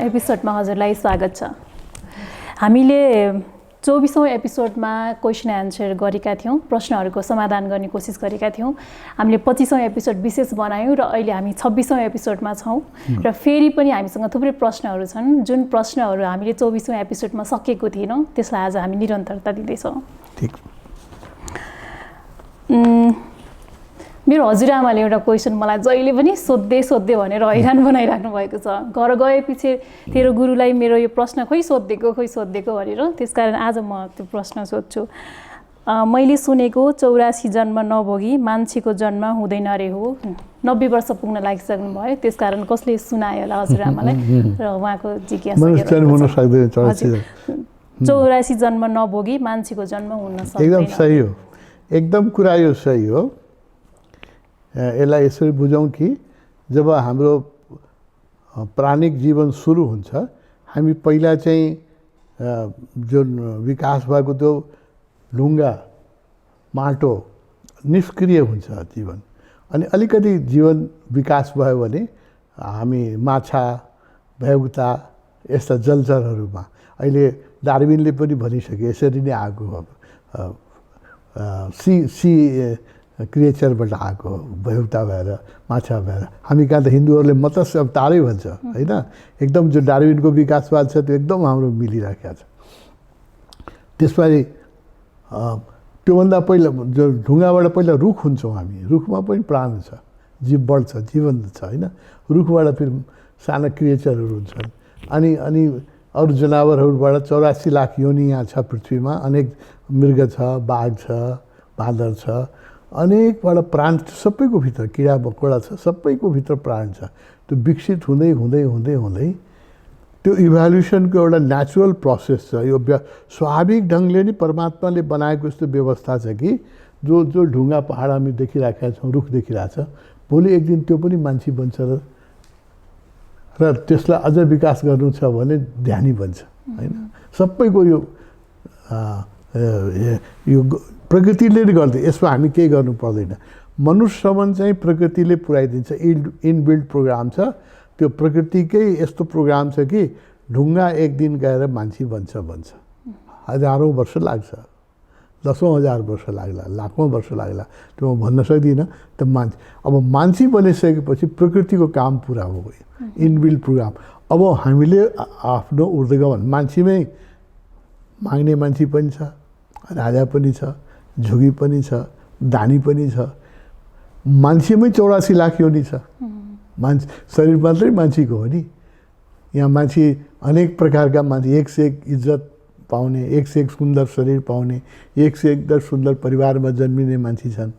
एपिसोडमा हजुरलाई स्वागत छ। हामीले 24औं एपिसोडमा क्वेसन एन्सर गरेका थियौँ, प्रश्नहरूको समाधान गर्ने कोसिस गरेका थियौँ। हामीले 25औं एपिसोड विशेष बनायौँ र अहिले हामी 26औं एपिसोडमा छौँ र फेरि पनि हामीसँग थुप्रै प्रश्नहरू छन्। जुन प्रश्नहरू हामीले 24औं एपिसोडमा सकेको थिएनौँ त्यसलाई आज हामी निरन्तरता दिँदैछौँ। ठीक। मेरो हजुरआमाले एउटा क्वेसन मलाई जहिले पनि सोध्दै भनेर हैरान बनाइराख्नु भएको छ। घर गएपछि तेरो गुरुलाई मेरो यो प्रश्न खोइ सोधिदिएको भनेर। त्यसकारण आज म त्यो प्रश्न सोध्छु। मैले सुनेको 84 जन्म नभोगी मान्छेको जन्म हुँदैन रे हो। 90 वर्ष पुग्न लागिसक्नु भयो, त्यसकारण कसले सुनायो होला हजुरआमालाई र उहाँको जिज्ञासा 84 जन्म नभोगी मान्छेको जन्म हुन सक्दैन। एकदम सही हो, एकदम कुरा यो सही हो। यसलाई यसरी बुझौँ कि जब हाम्रो प्राणिक जीवन सुरु हुन्छ, हामी पहिला चाहिँ जुन विकास भएको त्यो ढुङ्गा माटो निष्क्रिय हुन्छ जीवन, अनि अलिकति जीवन विकास भयो भने हामी माछा भ्यागुता यस्ता जलचरहरूमा, अहिले डार्विनले पनि भनिसके यसरी नै आएको सी क्रिएचरबाट आएको भ्यागुता भएर माछा भएर। हामी कहाँ त हिन्दूहरूले मत्स्य अवतारै भन्छ होइन। एकदम जो डार्विनको विकासवाद छ त्यो एकदम हाम्रो मिलिराखेको छ। त्यसपछि त्योभन्दा पहिला जो ढुङ्गाबाट पहिला रुख हुन्छौँ हामी, रुखमा पनि प्राण छ, जीव बढ्छ, जीवन छ होइन। रुखबाट फेरि साना क्रिएचरहरू हुन्छन्, अनि अरू जनावरहरूबाट 84 लाख योनि यहाँ छ पृथ्वीमा। अनेक मृग छ, बाघ छ, बाँदर छ, अनेकबाट प्राण सबैको भित्र, किरा मकोडा छ, सबैको भित्र प्राण छ। त्यो विकसित हुँदै हुँदै हुँदै हुँदै त्यो इभ्याल्युसनको एउटा नेचुरल प्रोसेस छ। यो स्वाभाविक ढङ्गले नै परमात्माले बनाएको यस्तो व्यवस्था छ कि जो ढुङ्गा पहाड हामी देखिराखेका छौँ, रुख देखिरहेछ, भोलि एक दिन त्यो पनि मान्छे बन्छ र त्यसलाई अझ विकास गर्नु छ भने ध्यानी बन्छ होइन। सबैको यो प्रकृतिले नै गर्दै, यसमा हामी केही गर्नु पर्दैन। मनुष्यसम्म चाहिँ प्रकृतिले पुऱ्याइदिन्छ, इनबिल्ट प्रोग्राम छ। त्यो प्रकृतिकै यस्तो प्रोग्राम छ कि ढुङ्गा एक दिन गएर मान्छे बन्छ। हजारौँ वर्ष लाग्छ, 10,000 वर्ष लाग्ला, लाखौँ वर्ष लाग्ला, त्यो म भन्न सक्दिनँ। त अब मान्छे बनिसकेपछि प्रकृतिको काम पुरा हो, इनबिल्ट प्रोग्राम। अब हामीले आफ्नो ऊर्ध्वगमन, मान्छेमै माग्ने मान्छे पनि छ, राजा पनि छ, झुगी पनि छ, दानी पनि छ। मान्छेमै 84 लाख योनि छ। मान्छे शरीर मात्रै मान्छेको हो नि। यहाँ मान्छे अनेक प्रकारका मान्छे, एक से एक इज्जत पाउने, एक से एक सुन्दर शरीर पाउने, एक से एक सुन्दर परिवारमा जन्मिने मान्छे छन्।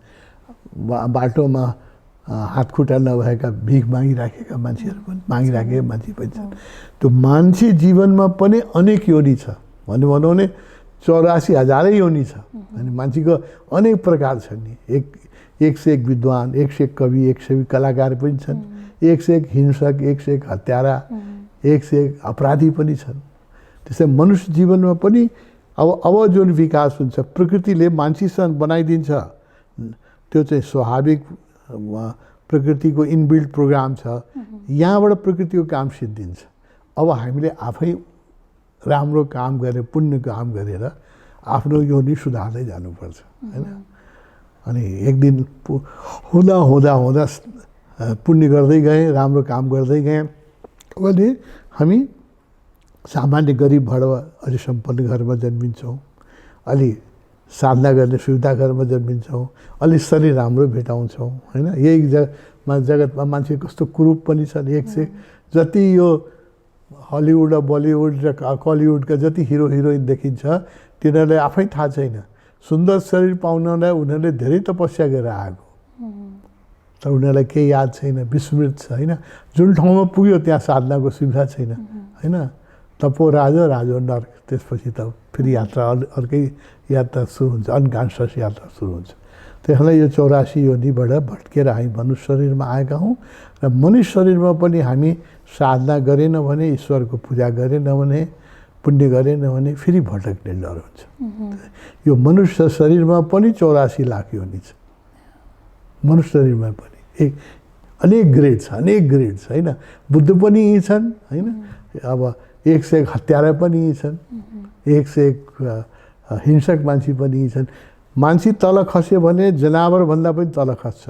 बाटोमा हातखुट्टा नभएका भिख मागिराखेका मान्छेहरू पनि, मागिराखेका मान्छे पनि छन्। त्यो मान्छे जीवनमा पनि अनेक योनि छ भनौँ भने 84,000 योनि छ। अनि मान्छेको अनेक प्रकार छन् नि। एक से एक विद्वान, एक से एक कवि, एक से एक कलाकार पनि छन्, एक से एक हिंसक, एक से एक हत्यारा, एक से एक अपराधी पनि छन्। त्यसै मनुष्य जीवनमा पनि अब जुन विकास हुन्छ प्रकृतिले मान्छेसँग बनाइदिन्छ, त्यो चाहिँ स्वाभाविक प्रकृतिको इनबिल्ट प्रोग्राम छ। यहाँबाट प्रकृतिको काम सिद्धिन्छ। अब हामीले आफै राम्रो काम गरेर, पुण्य काम गरेर आफ्नो योनि सुधार्दै जानुपर्छ होइन। अनि एक दिन हुँदा हुँदा हुँदा पुण्य गर्दै गएँ, राम्रो काम गर्दै गएँ भने हामी सामान्य गरिब भएर अलि सम्पन्न घरमा जन्मिन्छौँ, अलि साधना गर्ने सुविधा घरमा जन्मिन्छौँ, अलि शरीर राम्रो भेटाउँछौँ होइन। यही जगतमा मान्छे कस्तो कुरूप पनि छन्। एक से जति यो हलिउड, बलिउड र कलिउडका जति हिरो हिरोइन देखिन्छ तिनीहरूलाई आफै थाहा छैन। सुन्दर शरीर पाउनलाई उनीहरूले धेरै तपस्या गरेर आएको, तर उनीहरूलाई केही याद छैन, विस्मृत छ होइन। जुन ठाउँमा पुग्यो त्यहाँ साधनाको सुविधा छैन होइन, तपो राजो राजो नर्क, त्यसपछि त फेरि यात्रा अर्कै यात्रा सुरु हुन्छ, अनकन्सियस यात्रा सुरु हुन्छ। त्यसलाई यो 84 योनिबाट भट्केर हामी मनुष्य शरीरमा आएका हौँ र मनुष्य शरीरमा पनि हामी साधना गरेन भने, ईश्वरको पूजा गरेन भने, पुण्य गरेन भने फेरि भटक्ने डर हुन्छ। यो मनुष्य शरीरमा पनि 84 लाख योनि छ, मनुष्य शरीरमा पनि अनेक ग्रेड छ, अनेक ग्रेड छ होइन। बुद्ध पनि यी छन् होइन, अब 1 से 1 हत्यारा पनि यी छन्, 1 से 1 हिंसक मान्छे पनि यी छन्। मान्छे तल खस्यो भने जनावरभन्दा पनि तल खस्छ,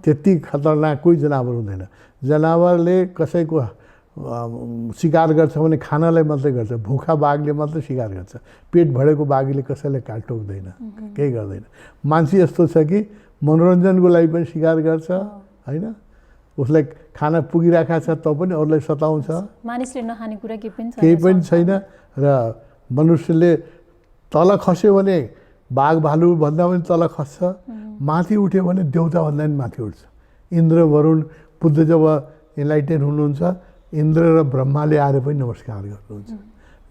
त्यति खतरनाक कोही जनावर हुँदैन। जनावरले कसैको शिकार गर्छ भने खानालाई मात्रै गर्छ, भुखा बाघले मात्रै शिकार गर्छ, पेट भरेको बाघले कसैलाई काट टोक्दैन, केही गर्दैन। मान्छे यस्तो छ कि मनोरञ्जनको लागि पनि शिकार गर्छ होइन, उसलाई खाना पुगिरहेको छ त पनि अरूलाई सताउँछ, मानिसले नखाने कुरा केही पनि छैन। र मनुष्यले तल खस्यो भने बाघ भालु भन्दा पनि तल खस्छ, माथि उठ्यो भने देउता भन्दा पनि माथि उठ्छ। इन्द्र वरुण बुद्ध जब इन्लाइटेन हुनुहुन्छ, इन्द्र र ब्रह्माले आएर पनि नमस्कार गर्नुहुन्छ।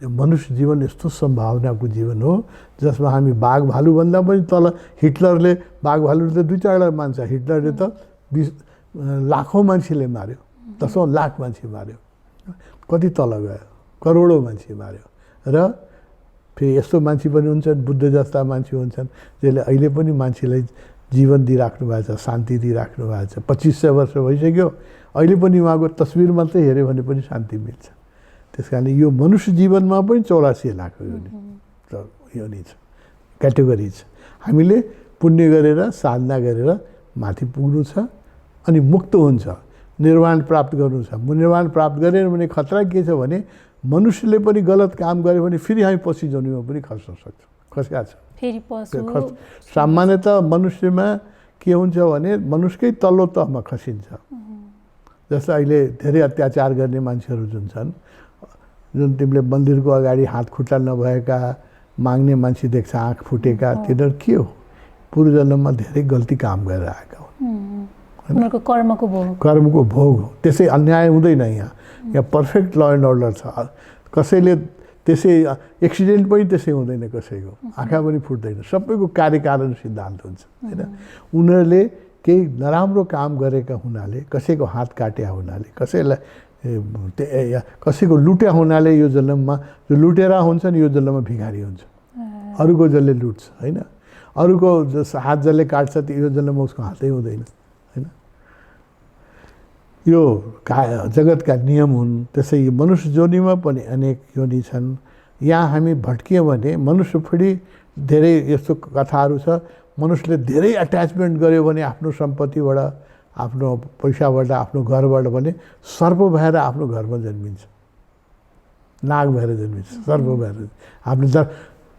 मनुष्य जीवन यस्तो सम्भावनाको जीवन हो जसमा हामी बाघ भालु भन्दा पनि तल। हिटलरले बाघ भालुले त 2-4 मान्छ, हिटलरले त 20 लाखौँ मान्छेले मार्यो, 10औं लाख मान्छे मार्यो, कति तल गयो, करोडौँ मान्छे मार्यो। र फेरि यस्तो मान्छे पनि हुन्छन्, बुद्ध जस्ता मान्छे हुन्छन् जसले अहिले पनि मान्छेलाई जीवन दिइराख्नु भएको छ, शान्ति दिइराख्नु भएको छ। 2500 वर्ष भइसक्यो, अहिले पनि उहाँको तस्बिर मात्रै हेऱ्यो भने पनि शान्ति मिल्छ। त्यस कारणले यो मनुष्य जीवनमा पनि 84 लाख योनि छ, क्याटेगोरी छ। हामीले पुण्य गरेर साधना गरेर माथि पुग्नु छ अनि मुक्त हुन्छ, निर्वाण प्राप्त गर्नु छ। निर्वाण प्राप्त गरेन भने खतरा के छ भने मनुष्यले पनि गलत काम गर्यो भने फेरि हामी पछि जन्ममा पनि खस्न सक्छौँ, खसेका छ। सामान्यतः मनुष्यमा के हुन्छ भने मनुष्यकै तल्लो तहमा खसिन्छ। जस्तो अहिले धेरै अत्याचार गर्ने मान्छेहरू जुन छन्, जुन तिमीले मन्दिरको अगाडि हात खुट्टा नभएका माग्ने मान्छे देख्छ, आँख फुटेका, तिनीहरू के हो? पूर्व जन्ममा धेरै गल्ती काम गरेर आएका हुन्, उनीहरूको कर्मको भोग हो। त्यसै अन्याय हुँदैन। यहाँ पर्फेक्ट ल एन्ड अर्डर छ। कसैले त्यसै एक्सिडेन्ट पनि त्यसै हुँदैन, कसैको आँखा पनि फुट्दैन, सबैको कार्यकारण सिद्धान्त हुन्छ होइन। उनीहरूले केही नराम्रो काम गरेका हुनाले, कसैको हात काट्या हुनाले, कसैको लुट्या हुनाले यो जन्ममा जो लुटेरा हुन्छन् यो जन्ममा भिखारी हुन्छ। अरूको जसले लुट्छ होइन, अरूको हात जसले काट्छ यो जन्ममा उसको हातै हुँदैन होइन। यो जगतका नियम हुन्। त्यसै मनुष्य योनिमा पनि अनेक योनि छन्। यहाँ हामी भट्कियौँ भने मनुष्य फेरि धेरै यस्तो कथाहरू छ, मनुष्यले धेरै एट्याचमेन्ट गर्यो भने आफ्नो सम्पत्तिबाट, आफ्नो पैसाबाट, आफ्नो घरबाट भने सर्प भएर आफ्नो घरमा जन्मिन्छ, नाग भएर जन्मिन्छ, सर्प भएर। आफ्नो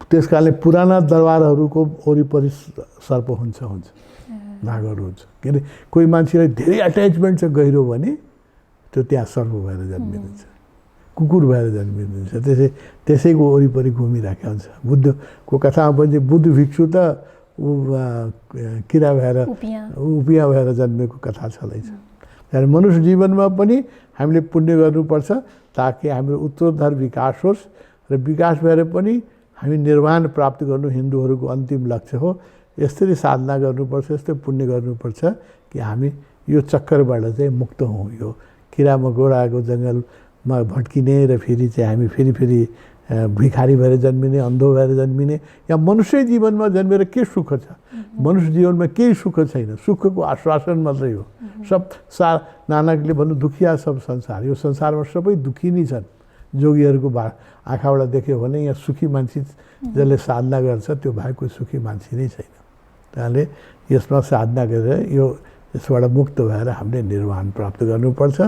त्यस कारणले पुराना दरबारहरूको वरिपरि सर्प हुन्छ, नागहरू हुन्छ। किन कोही मान्छेलाई धेरै एट्याचमेन्ट छ गहिरो भने त्यो त्यहाँ सर्प भएर जन्मिन्छ, कुकुर भएर जन्मिन्छ, त्यसैको वरिपरि घुमिराखेको हुन्छ। बुद्धको कथामा पनि बुद्ध भिक्षु त किरा भएर उपिया भएर जन्मेको कथा छँदैछ। त्यहाँदेखि मनुष्य जीवनमा पनि हामीले पुण्य गर्नुपर्छ ताकि हाम्रो उत्तरोत्तर विकास होस् र विकास भएर पनि हामी निर्वाण प्राप्त गर्नु हिन्दूहरूको अन्तिम लक्ष्य हो। यसरी साधना गर्नुपर्छ, यस्तै पुण्य गर्नुपर्छ कि हामी यो चक्करबाट चाहिँ मुक्त हौँ। यो किरा मकोडाको जङ्गलमा भट्किने र फेरि चाहिँ हामी फेरि भिखारी भएर जन्मिने, अन्धो भएर जन्मिने। या मनुष्य जीवनमा जन्मेर के सुख छ? मनुष्य जीवनमा केही सुख छैन, सुखको आश्वासन मात्रै हो। सब नानकले भन्नु दुखिया सब संसार, यो संसारमा सबै दुखी नै छन्। जोगीहरूको आँखाबाट देख्यो भने यहाँ सुखी मान्छे जसले साधना गर्छ त्यो भएको सुखी मान्छे नै छैन। त्यहाँले यसमा साधना गरेर यसबाट मुक्त भएर हामीले निर्वाण प्राप्त गर्नुपर्छ।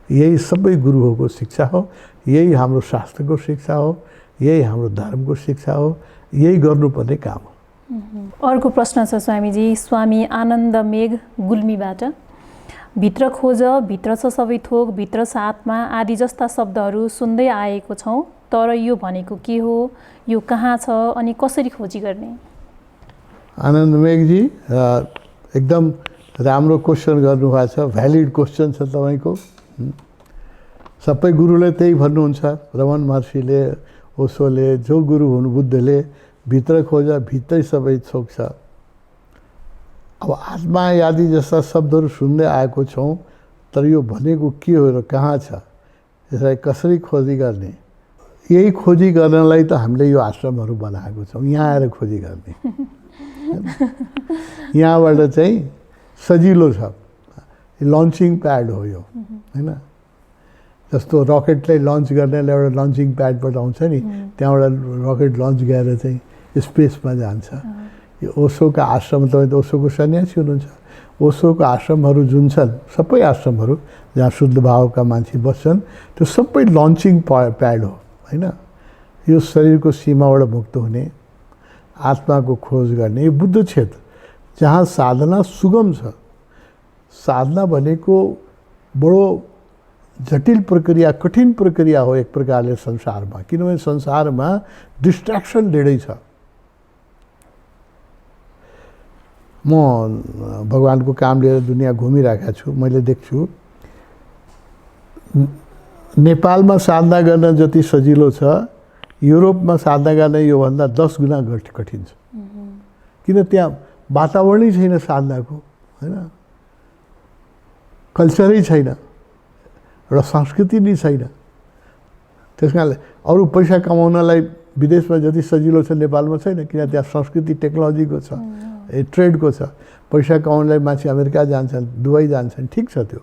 यही सबै गुरुहरूको शिक्षा हो, यही हाम्रो शास्त्रको शिक्षा हो, यही हाम्रो धर्मको शिक्षा हो, यही गर्नुपर्ने काम हो। अर्को प्रश्न छ स्वामीजी, स्वामी आनन्द मेघ गुल्मीबाट, भित्र खोज, भित्र छ सबै थोक, भित्र छ आत्मा आदि जस्ता शब्दहरू सुन्दै आएको छौँ, तर यो भनेको के हो, यो कहाँ छ अनि कसरी खोजी गर्ने? आनन्द मेघजी एकदम राम्रो क्वेसन गर्नुभएको छ, भ्यालिड क्वेसन छ तपाईँको। सबै गुरुले त्यही भन्नुहुन्छ, रमन महर्षिले, ओशोले, जो गुरु हुनु बुद्धले, भित्र खोज भित्रै सबै छोक्छ। अब आत्मा आदि जस्ता शब्दहरू सुन्दै आएको छौँ, तर यो भनेको के हो र कहाँ छ, यसलाई कसरी खोजी गर्ने? यही खोजी गर्नलाई त हामीले यो आश्रमहरू बनाएको छौँ, यहाँ आएर खोजी गर्ने। यहाँबाट चाहिँ सजिलो छ, लन्चिङ प्याड हो यो, होइन? जस्तो रकेटलाई लन्च गर्नेलाई एउटा लन्चिङ प्याडबाट आउँछ नि, त्यहाँबाट रकेट लन्च गरेर चाहिँ स्पेसमा जान्छ। यो ओशोका आश्रम, तपाईँ त ओशोको सन्यासी हुनुहुन्छ, ओशोको आश्रमहरू जुन छन्, सबै आश्रमहरू जहाँ शुद्ध भावका मान्छे बस्छन्, त्यो सबै लन्चिङ प्याड हो, होइन? यो शरीरको सीमाबाट मुक्त हुने, आत्माको खोज गर्ने, यो बुद्ध क्षेत्र जहाँ साधना सुगम छ। साधना भनेको बडो जटिल प्रक्रिया, कठिन प्रक्रिया हो एक प्रकारले संसारमा, किनभने संसारमा डिस्ट्र्याक्सन धेरै छ। म भगवानको काम लिएर दुनियाँ घुमिरहेको छु, मैले देख्छु नेपालमा साधना गर्न जति सजिलो छ, युरोपमा साधना गर्न योभन्दा 10 गुणा कठिन छ। किन? त्यहाँ वातावरणै छैन साधनाको, होइन? कल्चरै छैन, एउटा संस्कृति नै छैन। त्यस कारणले अरू पैसा कमाउनलाई विदेशमा जति सजिलो छ नेपालमा छैन, किन त्यहाँ संस्कृति टेक्नोलोजीको छ, ट्रेडको छ। पैसा कमाउनलाई मान्छे अमेरिका जान्छन्, दुबई जान्छन्, ठिक छ त्यो,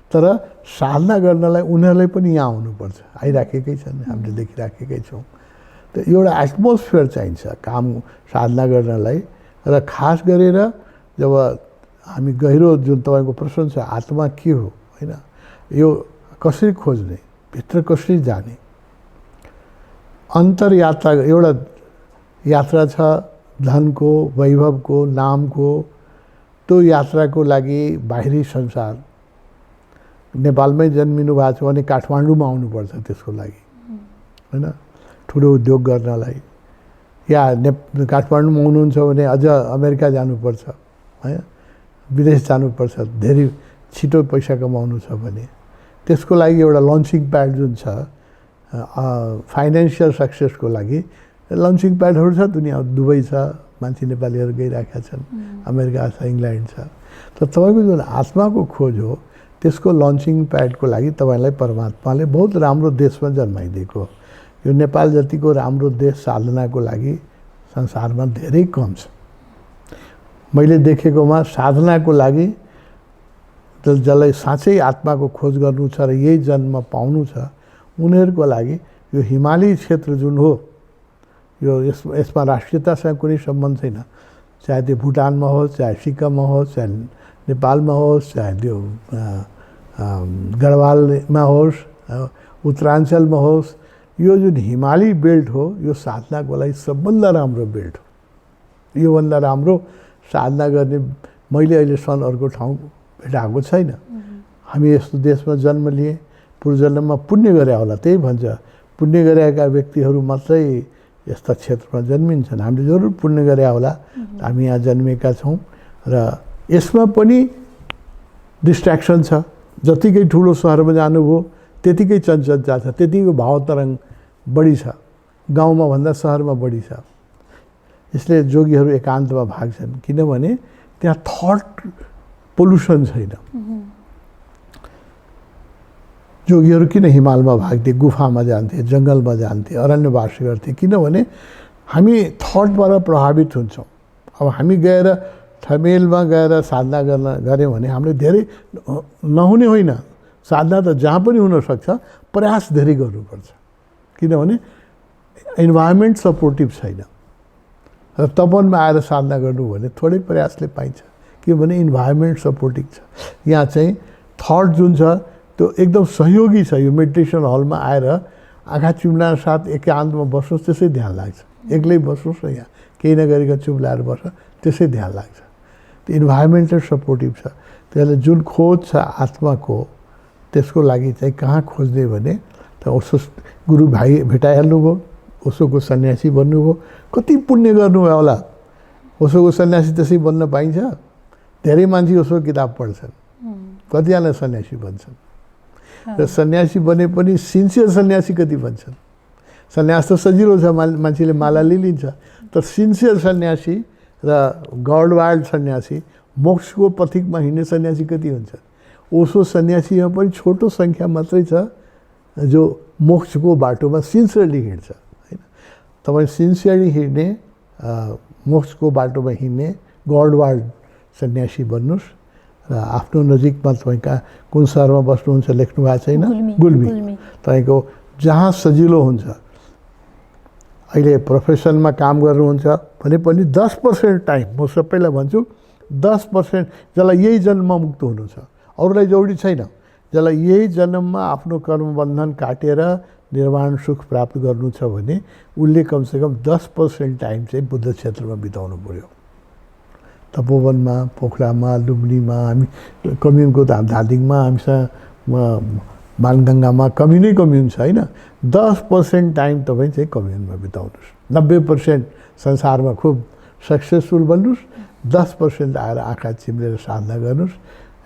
तर साधना गर्नलाई उनीहरूलाई पनि यहाँ आउनुपर्छ, आइराखेकै छन्, हामीले देखिराखेकै छौँ। त एउटा एटमोस्फियर चाहिन्छ काम साधना गर्नलाई। र खास गरेर जब हामी गहिरो, जुन तपाईँको प्रश्न छ, आत्मा के हो, होइन? यो कसरी खोज्ने, भित्र कसरी जाने? अन्तर्यात्रा एउटा यात्रा छ, धनको, वैभवको, नामको। त्यो यात्राको लागि बाहिरी संसार, नेपालमै जन्मिनु भएको छ भने काठमाडौँमा आउनुपर्छ त्यसको लागि, होइन? ठुलो उद्योग गर्नलाई, या काठमाडौँमा आउनुहुन्छ भने अझ अमेरिका जानुपर्छ, होइन? विदेश जानुपर्छ, धेरै छिटो पैसा कमाउनु छ भने। त्यसको लागि एउटा लन्चिङ प्याड जुन छ, फाइनेन्सियल सक्सेसको लागि लन्चिङ प्याडहरू छ दुनियाँ। दुबई छ, मान्छे नेपालीहरू गइरहेका छन्, अमेरिका छ, इङ्ल्यान्ड छ। तर तपाईँको जुन आत्माको खोज हो, त्यसको लन्चिङ प्याडको लागि तपाईँलाई परमात्माले बहुत राम्रो देशमा जन्माइदिएको। यो नेपाल जतिको राम्रो देश साधनाको लागि संसारमा धेरै कम छ। मैले देखेकोमा साधनाको लागि जसलाई साँच्चै आत्माको खोज गर्नु छ र यही जन्म पाउनु छ, उनीहरूको लागि यो हिमाली क्षेत्र जुन हो, यो यसमा राष्ट्रियतासँग कुनै सम्बन्ध छैन। चाहे त्यो भुटानमा होस्, चाहे सिक्किममा होस्, चाहे नेपालमा होस्, चाहे त्यो गढवालमा होस्, उत्तराञ्चलमा होस्, यो जुन हिमाली बेल्ट हो, यो साधनाको लागि सबभन्दा राम्रो बेल्ट हो। योभन्दा राम्रो साधना गर्ने मैले अहिलेसम्म अर्को ठाउँ भेटाएको छैन। हामी यस्तो देशमा जन्म लिए, पूर्वजन्ममा पुण्य गरे होला, त्यही भन्छ, पुण्य गरेका व्यक्तिहरू मात्रै यस्ता क्षेत्रमा जन्मिन्छन्। हामीले जरुर पुण्य गरे होला, हामी यहाँ जन्मेका छौँ। र यसमा पनि डिस्ट्र्याक्सन छ। जतिकै ठुलो सहरमा जानुभयो त्यतिकै चञ्चलता छ, त्यतिको भावतरङ्ग बढी छ, गाउँमा भन्दा सहरमा बढी छ। यसले जोगीहरू एकान्तमा भाग्छन्, किनभने त्यहाँ थट पोल्युसन छैन। जोगीहरू किन हिमालमा भाग्थे, गुफामा जान्थे, जङ्गलमा जान्थे, अरण्यवास गर्थे? किनभने हामी थटबाट प्रभावित हुन्छौँ। अब हामी गएर ठमेलमा गएर साधना गऱ्यौँ भने हामीले धेरै नहुने होइन, साधना त जहाँ पनि हुनसक्छ, प्रयास धेरै गर्नुपर्छ। किनभने इन्भाइरोमेन्ट सपोर्टिभ छैन। र तपनमा आएर साधना गर्नु भने थोरै प्रयासले पाइन्छ, किनभने इन्भाइरोमेन्ट सपोर्टिभ छ। यहाँ चाहिँ थट जुन छ त्यो एकदम सहयोगी छ। यो मेडिटेसन हलमा आएर आँखा चिम्लाएर साथ एकान्तमा बस्नुहोस्, त्यसै ध्यान लाग्छ। एक्लै बस्नुहोस् न, यहाँ केही नगरिकन चुप लाएर बस्छ, त्यसै ध्यान लाग्छ। त्यो इन्भाइरोमेन्टल सपोर्टिभ छ। त्यसले जुन खोज छ आत्माको, त्यसको लागि चाहिँ कहाँ खोज्ने भने त उसो गुरु भाइ भेटाइहाल्नुभयो, उसोको सन्यासी बन्नुभयो, कति पुण्य गर्नुभयो होला। उसोको सन्यासी त्यसै बन्न पाइन्छ? धेरै मान्छे उसो किताब पढ्छन्, कतिजना सन्यासी बन्छन्। र सन्यासी बने पनि सिन्सियर सन्यासी कति भन्छन्? सन्यास त सजिलो छ, मान्छेले माला लिन्छ, तर सिन्सियर सन्यासी र गडवाड सन्यासी, मोक्षको पथिकमा हिँड्ने सन्यासी कति हुन्छ? ओसो सन्यासीमा पनि छोटो सङ्ख्या मात्रै छ जो मोक्षको बाटोमा सिन्सियरली हिँड्छ होइन। तपाईँ सिन्सियरली हिँड्ने, मोक्षको बाटोमा हिँड्ने गडवाड सन्यासी बन्नुहोस् र आफ्नो नजिकमा तपाईँ कहाँ कुन सहरमा बस्नुहुन्छ लेख्नु भएको छैन? गुल्मी। तपाईँको जहाँ सजिलो हुन्छ, अहिले प्रोफेसनमा काम गर्नुहुन्छ भने पनि 10% टाइम, म सबैलाई भन्छु 10%, जसलाई यही जन्ममा मुक्त हुनु छ, अरूलाई जरुरी छैन, जसलाई यही जन्ममा आफ्नो कर्मबन्धन काटेर निर्वाण सुख प्राप्त गर्नु छ भने उसले कमसेकम 10% टाइम चाहिँ बुद्ध क्षेत्रमा बिताउनु पर्यो। तपोवनमा, पोखरामा, लुम्बनीमा, हामी कम्युनको धादिङमा, हामीसँग बाणगङ्गामा कम्युन छ होइन। 10% टाइम तपाईँ चाहिँ कम्युनमा बिताउनुहोस्। 90% संसारमा खुब सक्सेसफुल बन्नुहोस्, 10% आएर आँखा चिम्लेर साधना गर्नुहोस्।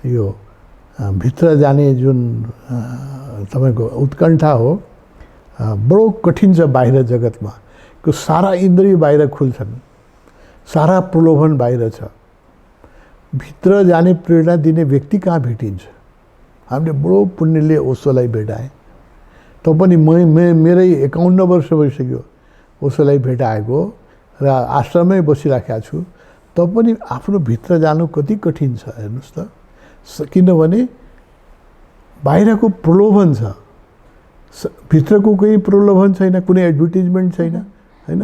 यो भित्र जाने जुन तपाईँको उत्कण्ठा हो, बडो कठिन छ बाहिर जगतमा। त्यो सारा इन्द्रिय बाहिर खुल्छन्, सारा प्रलोभन बाहिर छ। भित्र जाने प्रेरणा दिने व्यक्ति कहाँ भेटिन्छ? हामीले बडो पुण्यले ओशोलाई भेटाएँ। त पनि मेरै 51 वर्ष भइसक्यो ओशोलाई भेटाएको र आश्रममै बसिराखेको छु। त पनि आफ्नो भित्र जानु कति कठिन छ हेर्नुहोस् त। किनभने बाहिरको प्रलोभन छ, भित्रको कुनै प्रलोभन छैन, कुनै एडभर्टिजमेन्ट छैन होइन।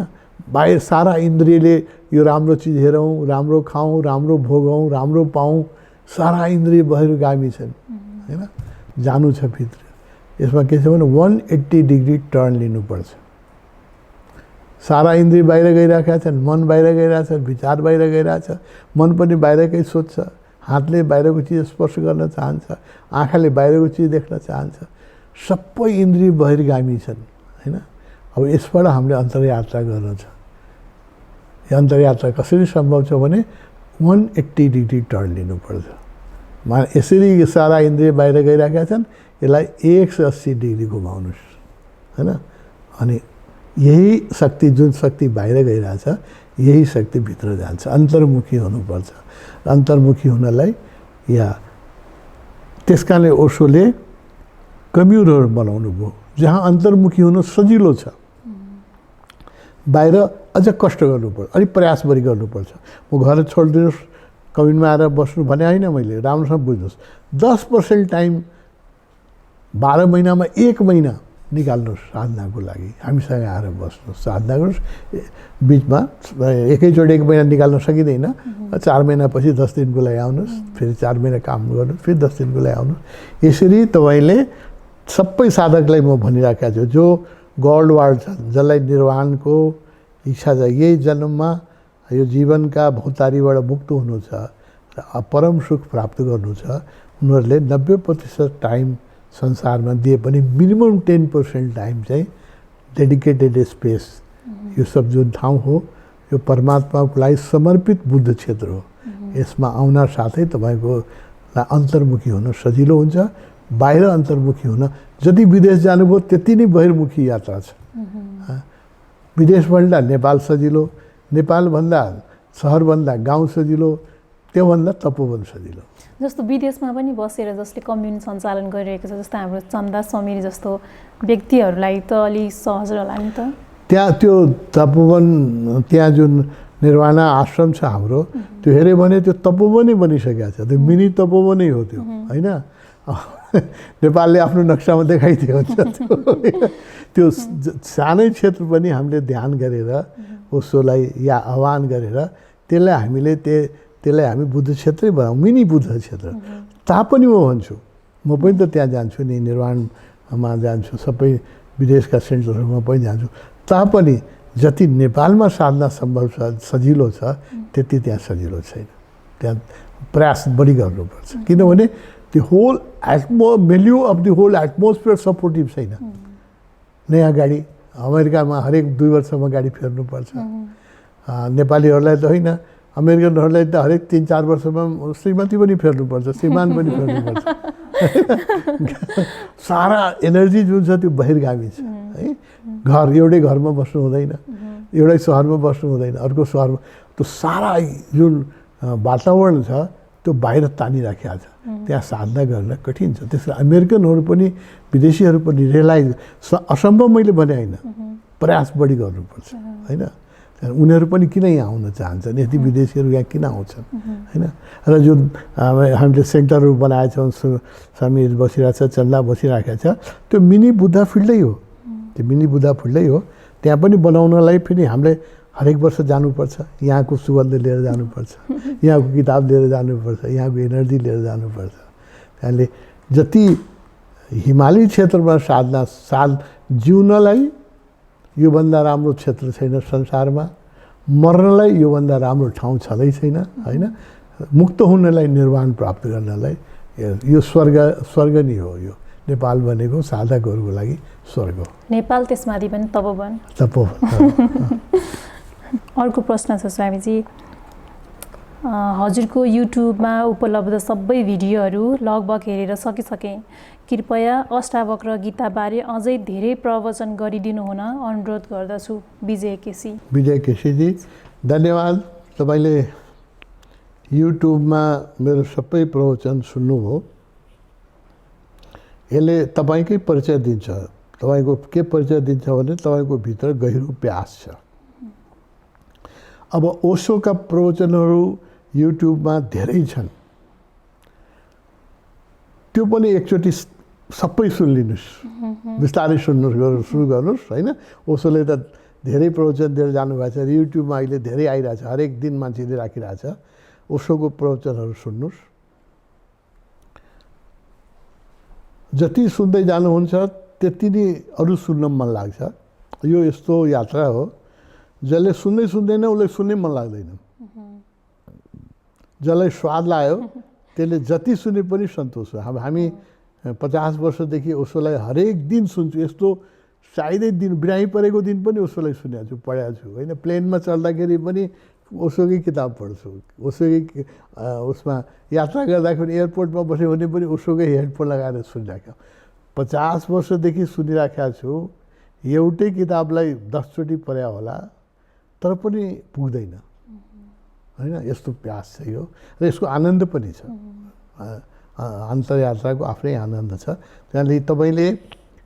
बाहिर सारा इन्द्रियले यो राम्रो चिज हेरौँ, राम्रो खाउँ, राम्रो भोगौँ, राम्रो पाऊँ, सारा इन्द्रिय बहिर्गामी छन् होइन। जानु छ भित्र, यसमा के छ भने 180 डिग्री टर्न लिनुपर्छ। सारा इन्द्रिय बाहिर गइरहेका छन्, मन बाहिर गइरहेछ, विचार बाहिर गइरहेछ, मन पनि बाहिरकै सोच्छ, हातले बाहिरको चिज स्पर्श गर्न चाहन्छ, आँखाले बाहिरको चिज देख्न चाहन्छ, सबै इन्द्रिय बहिर्गामी छन् होइन। अब यसबाट हामीले अन्तर्यात्रा गर्नु छ। यो अन्तर्यात्रा कसरी सम्भव छ भने 180 डिग्री टर्न लिनुपर्छ। यसरी सारा इन्द्रिय बाहिर गइरहेका छन्, यसलाई 180 डिग्री घुमाउनुहोस् होइन। अनि यही शक्ति, जुन शक्ति बाहिर गइरहेछ, यही शक्ति भित्र जान्छ। अन्तर्मुखी हुनुपर्छ। अन्तर्मुखी हुनलाई या त्यस कारणले ओशोले कम्युनहरू बनाउनु भयो जहाँ अन्तर्मुखी हुनु सजिलो छ। बाहिर अझ कष्ट गर्नुपर्छ, अलिक प्रयास बढी गर्नुपर्छ। म घर छोडिदिनुहोस्, कम्युनमा आएर बस्नु भने होइन, मैले राम्रोसँग बुझ्नुहोस्। 10% टाइम 12 महिनामा 1 महिना निकाल्नुहोस् साधनाको लागि, हामीसँग आएर बस्नुहोस्, साधना गर्नुहोस्। बिचमा एकैचोटि 1 महिना निकाल्न सकिँदैन। 4 महिनापछि 10 दिनको लागि आउनुहोस्, फेरि 4 महिना काम गर्नुहोस्, फेरि 10 दिनको लागि आउनुहोस्। यसरी तपाईँले सबै साधकलाई म भनिराखेको छु, जो गडवाड छ, जसलाई निर्वाणको इच्छा छ, यही जन्ममा यो जीवनका भौतारीबाट मुक्त हुनु छ र परम सुख प्राप्त गर्नु छ, उनीहरूले 90% टाइम संसारमा दिए पनि मिनिमम 10% टाइम चाहिँ डेडिकेटेड स्पेस, यो सब जुन ठाउँ हो यो परमात्माको लागि समर्पित बुद्ध क्षेत्र हो। यसमा आउन साथै तपाईँको अन्तर्मुखी हुन सजिलो हुन्छ। बाहिर अन्तर्मुखी हुन, जति विदेश जानुभयो त्यति नै बहिर्मुखी यात्रा छ। विदेशभन्दा नेपाल सजिलो, नेपालभन्दा सहरभन्दा गाउँ सजिलो, त्योभन्दा तपोवन सजिलो। जस्तो विदेशमा पनि बसेर जसले कम्युन सञ्चालन गरिरहेको छ, जस्तो हाम्रो चन्दा समिर जस्तो व्यक्तिहरूलाई त अलि सहज होला नि त। त्यहाँ त्यो तपोवन, त्यहाँ जुन निर्वाणा आश्रम छ हाम्रो, त्यो हेऱ्यो भने त्यो तपोवनै बनिसकेको छ। त्यो मिनी तपोवनै हो त्यो होइन। नेपालले आफ्नो नक्सामा देखाइदिएको हुन्छ। त्यो सानै क्षेत्र पनि हामीले ध्यान गरेर ओशोलाई या आह्वान गरेर त्यसलाई हामीले त्यसलाई हामी बुद्ध क्षेत्रै बनाऊँ, मिनी बुद्ध क्षेत्र। तापनि म भन्छु, म पनि त त्यहाँ जान्छु नि, निर्वाणमा जान्छु, सबै विदेशका सेन्टरहरूमा पनि जान्छु। तापनि जति नेपालमा साधना सम्भव छ, सजिलो छ, त्यति त्यहाँ सजिलो छैन। त्यहाँ प्रयास बढी गर्नुपर्छ। किनभने the whole value of the whole atmosphere supportive छैन। नयाँ गाडी अमेरिकामा हरेक 2 वर्षमा गाडी फेर्नुपर्छ। नेपालीहरूलाई त होइन, अमेरिकनहरूलाई त हरेक 3-4 वर्षमा श्रीमती पनि फेर्नुपर्छ, श्रीमान पनि फेर्नुपर्छ सारा एनर्जी जुन छ त्यो बहिर्गामी छ है। एउटै घरमा बस्नु हुँदैन, एउटै सहरमा बस्नु हुँदैन, अर्को सहरमा त्यो सारा जुन वातावरण छ त्यो बाहिर तानिराखेको छ। त्यहाँ साधना गर्न कठिन छ। त्यसको अमेरिकनहरू पनि विदेशीहरू पनि रियलाइज असम्भव मैले भने होइन, प्रयास बढी गर्नुपर्छ होइन। उनीहरू पनि किन यहाँ आउन चाहन्छन्, यति विदेशीहरू यहाँ किन आउँछन् होइन। र जुन हामीले सेन्टरहरू बनाएका छौँ, समीर बसिरहेको छ, चन्दा बसिरहेको छ, त्यो मिनी बुद्धा फिल्डै हो, त्यो मिनी बुद्धा फिल्डै हो। त्यहाँ पनि बनाउनलाई पनि हामीले हरेक वर्ष जानुपर्छ, यहाँको सुगन्ध लिएर जानुपर्छ, यहाँको किताब लिएर जानुपर्छ, यहाँको एनर्जी लिएर जानुपर्छ। त्यहाँले जति हिमाली क्षेत्रमा जिउनलाई योभन्दा राम्रो क्षेत्र छैन संसारमा, मर्नलाई योभन्दा राम्रो ठाउँ छँदै छैन होइन। मुक्त हुनलाई, निर्वाण प्राप्त गर्नलाई यो स्वर्ग नै हो। यो नेपाल भनेको साधकहरूको लागि स्वर्ग हो। नेपाल त्यसमाथि पनि तपोवन। अर्को प्रश्न छ स्वामीजी, हजुरको युट्युबमा उपलब्ध सबै भिडियोहरू लगभग हेरेर सकिसकेँ। कृपया अष्टावक्र गीताबारे अझै धेरै प्रवचन गरिदिनु हुन अनुरोध गर्दछु। विजय केसी। विजय केसीजी धन्यवाद। तपाईँले युट्युबमा मेरो सबै प्रवचन सुन्नुभयो। यसले तपाईँकै परिचय दिन्छ। तपाईँको के परिचय दिन्छ भने तपाईँको भित्र गहिरो प्यास छ। अब ओशोका प्रवचनहरू युट्युबमा धेरै छन्, त्यो पनि एकचोटि सबै सुनिलिनुहोस्, बिस्तारै सुरु गर्नुहोस् होइन। ओशोले त धेरै प्रवचन दिएर जानुभएको छ, युट्युबमा अहिले धेरै आइरहेछ, हरेक दिन मान्छेले राखिरहेछ। ओशोको प्रवचनहरू सुन्नुहोस्। जति सुन्दै जानुहुन्छ त्यति नै अरू सुन्न मन लाग्छ। यो यस्तो यात्रा हो, जसले सुन्दैन उसलाई सुन्नै मन लाग्दैन। जसलाई स्वाद लाग्यो त्यसले जति सुने पनि सन्तोष हो। हामी 50 वर्षदेखि ओशोलाई हरेक दिन सुन्छु। यस्तो सायदै दिन बिरामी परेको दिन पनि ओशोलाई सुनेको छु, पढाएको छु होइन। प्लेनमा चढ्दाखेरि पनि ओशोकै किताब पढ्छु, ओशोकै उसमा यात्रा गर्दाखेरि एयरपोर्टमा बस्यो भने पनि ओशोकै हेडफोन लगाएर सुनिराखेको। 50 वर्षदेखि सुनिराखेको छु। एउटै किताबलाई 10 चोटि पढ्या होला तर पनि पुग्दैन होइन। यस्तो प्यास छ यो, र यसको आनन्द पनि छ। अन्तरयात्राको आफ्नै आनन्द छ। त्यहाँदेखि तपाईँले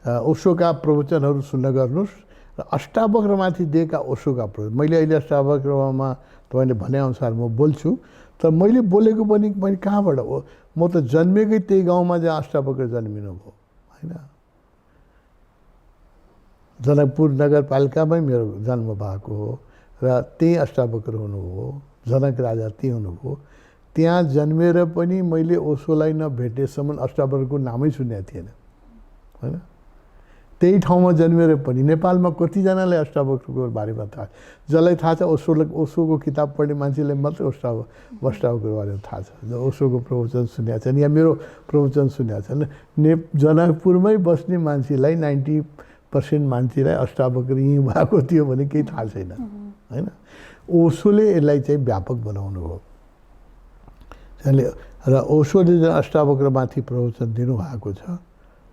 ओशोका प्रवचनहरू सुन्न गर्नुहोस् र अष्टावक्रमाथि दिएका ओशोका प्रवचन। मैले अहिले अष्टावक्रमा तपाईँले भनेअनुसार म बोल्छु, तर मैले बोलेको पनि मैले कहाँबाट हो? म त जन्मेकै त्यही गाउँमा जहाँ अष्टावक्र जन्मिनु भयो होइन। जनकपुर नगरपालिकामै मेरो जन्म भएको हो र त्यही अष्टावक्र हुनुभयो। जनक राजा त्यही हुनुभयो। त्यहाँ जन्मेर पनि मैले ओशोलाई नभेटेसम्म अष्टावक्रको नामै सुनेको थिएन होइन। त्यही ठाउँमा जन्मेर पनि नेपालमा कतिजनालाई अष्टावक्रको बारेमा थाहा, जसलाई थाहा छ ओशोको किताब पढ्ने मान्छेलाई मात्रै अष्टावक्रको बारेमा थाहा छ। ओशोको प्रवचन सुनेका छन् या मेरो प्रवचन सुनेका छन्। जनकपुरमै बस्ने मान्छेलाई 90% मान्छेलाई अष्टावक्र यहीँ भएको थियो भने केही थाहा छैन होइन। ओशोले यसलाई चाहिँ व्यापक बनाउनु हो। र ओशोले जुन अष्टावक्रमाथि प्रवचन दिनुभएको छ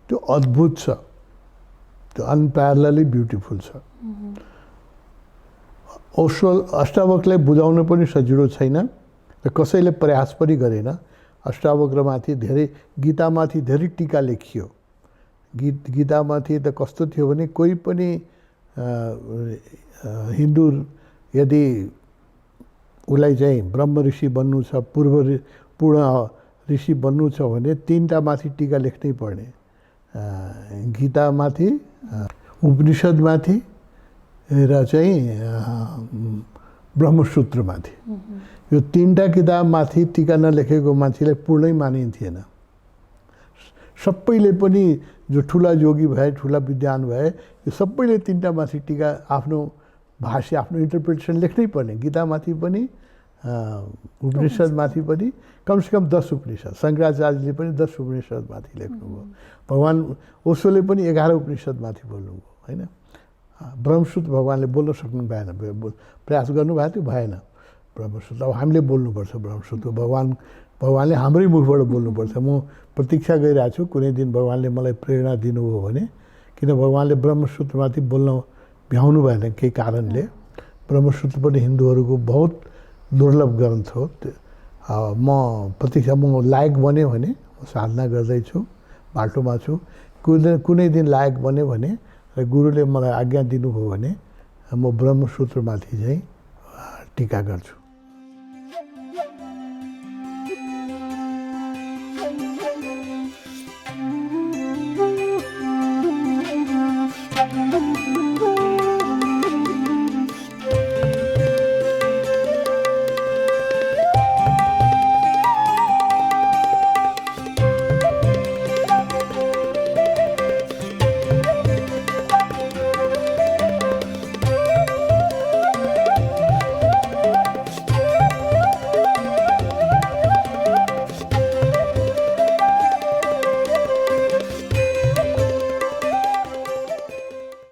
त्यो अद्भुत छ, त्यो अनप्यारलली ब्युटिफुल छ। ओशो अष्टावक्रलाई बुझाउन पनि सजिलो छैन र कसैले प्रयास पनि गरेन। अष्टावक्रमाथि धेरै, गीतामाथि धेरै टीका लेखियो। गीतामाथि त कस्तो थियो भने कोही पनि हिन्दू यदि उसलाई चाहिँ ब्रह्म ऋषि बन्नु छ, पूर्ण ऋषि बन्नु छ भने 3टा माथि टीका लेख्नै पर्ने। गीतामाथि, उपनिषदमाथि र चाहिँ ब्रह्मसूत्रमाथि। यो 3टा किताबमाथि टीका नलेखेको मान्छेलाई पूर्णै मानिन्थेन। सबैले पनि जो ठुला योगी भए, ठुला विद्वान भए, यो सबैले 3टा माथि टीका आफ्नो भाष्य, आफ्नो इन्टरप्रिटेसन लेख्नै पर्ने। गीतामाथि पनि, उपनिषदमाथि पनि, कमसेकम 10 उपनिषद। शङ्कराचार्यले पनि 10 उपनिषदमाथि लेख्नुभयो। भगवान् ओशोले पनि 11 उपनिषदमाथि बोल्नुभयो होइन। ब्रह्मसूत्र भगवान्ले बोल्न सक्नु भएन, प्रयास गर्नुभएको थियो, भएन ब्रह्मसूत्र। अब हामीले बोल्नुपर्छ ब्रह्मसूत्र। भगवान् भगवान्ले हाम्रै मुखबाट बोल्नुपर्छ। म प्रतीक्षा गरिरहेको छु कुनै दिन भगवान्ले मलाई प्रेरणा दिनुभयो भने, किन भगवान्ले ब्रह्मसूत्रमाथि बोल्न भ्याउनु भएन केही कारणले। ब्रह्मसूत्र पनि हिन्दूहरूको बहुत दुर्लभ ग्रन्थ हो। म प्रतीक्षा, म लायक बन्यो भने म साधना गर्दैछु, बाटोमा छु, कुनै दिन लायक बन्यो भने र गुरुले मलाई आज्ञा दिनुभयो भने म ब्रह्मसूत्रमाथि चाहिँ टीका गर्छु।